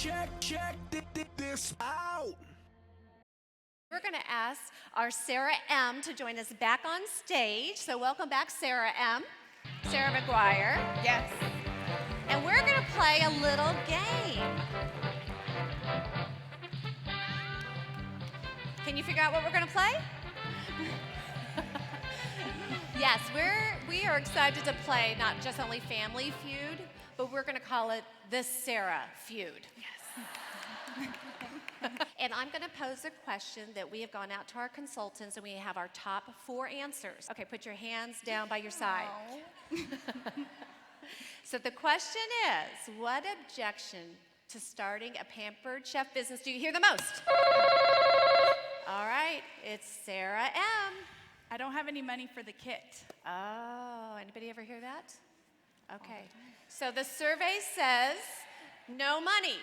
check this out. We're going to ask our Sarah M. to join us back on stage. So welcome back, Sarah M. Sarah McGuire. Yes. And we're going to play a little game. Can you figure out what we're going to play? Yes, we are excited to play not just only Family Feud, but we're going to call it the Sarah Feud. Yes. And I'm going to pose a question that we have gone out to our consultants, and we have our top 4 answers. Okay, put your hands down by your side. So the question is, what objection to starting a pampered chef business do you hear the most? All right, it's Sarah M. I don't have any money for the kit. Oh, anybody ever hear that? Okay, so the survey says no money.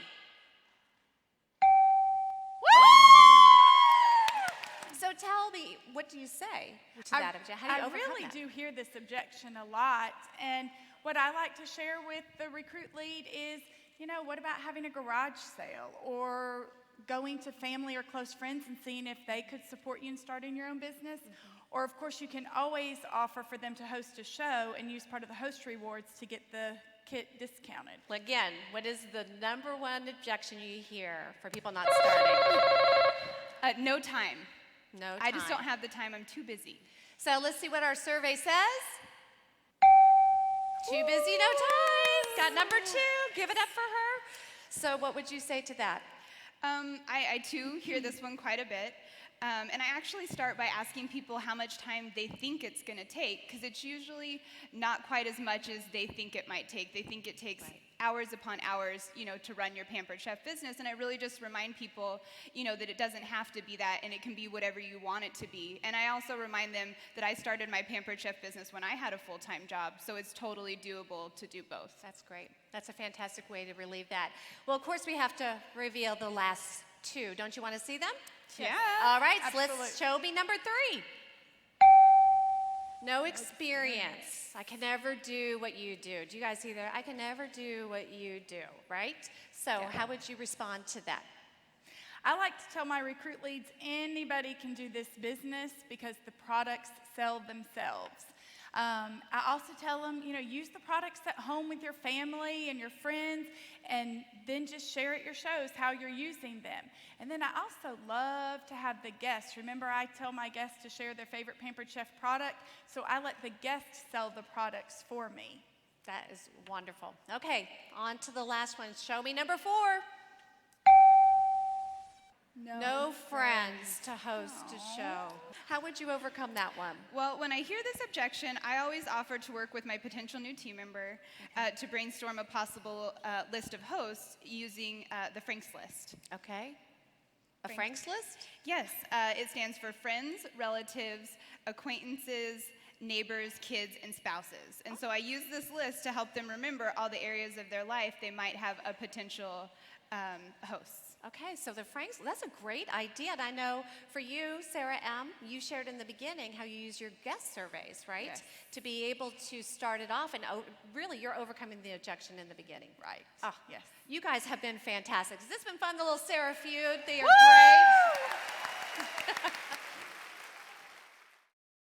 So tell me, what do you say to that objection? How do you overcome really that? do hear this objection a lot. And what I like to share with the recruit lead is, what about having a garage sale or going to family or close friends and seeing if they could support you in starting your own business? Or, of course, you can always offer for them to host a show and use part of the host rewards to get the kit discounted. Again, what is the number one objection you hear for people not starting? No time. No time. I just don't have the time. I'm too busy. So let's see what our survey says. Too busy, no time. Got number 2. Give it up for her. So what would you say to that? I too hear this one quite a bit. And I actually start by asking people how much time they think it's going to take, because it's usually not quite as much as they think it might take. They think it takes hours upon hours, to run your Pampered Chef business. And I really just remind people, that it doesn't have to be that, and it can be whatever you want it to be. And I also remind them that I started my Pampered Chef business when I had a full-time job, so it's totally doable to do both. That's great. That's a fantastic way to relieve that. Well, of course, we have to reveal the last 2. Don't you want to see them? Yeah. All right, so absolutely. let's show me number 3. No experience. I can never do what you do. Do you guys see that? I can never do what you do, right? So how would you respond to that? I like to tell my recruit leads, anybody can do this business because the products sell themselves. I also tell them, use the products at home with your family and your friends, and then just share at your shows how you're using them. And then I also love to have the guests. Remember, I tell my guests to share their favorite Pampered Chef product, so I let the guests sell the products for me. That is wonderful. Okay, on to the last one. Show me number 4. No friends to host a show. How would you overcome that one? Well, when I hear this objection, I always offer to work with my potential new team member to brainstorm a possible list of hosts using the Frank's list. Okay. A Frank's list? Yes, it stands for friends, relatives, acquaintances, neighbors, kids, and spouses. And so I use this list to help them remember all the areas of their life they might have a potential host. Okay, so the Frank's, that's a great idea. And I know for you, Sarah M., you shared in the beginning how you use your guest surveys, right? Yes. To be able to start it off, and really you're overcoming the objection in the beginning. Right. Oh, Yes. You guys have been fantastic. Has this been fun, the little Sarah Feud? They are great.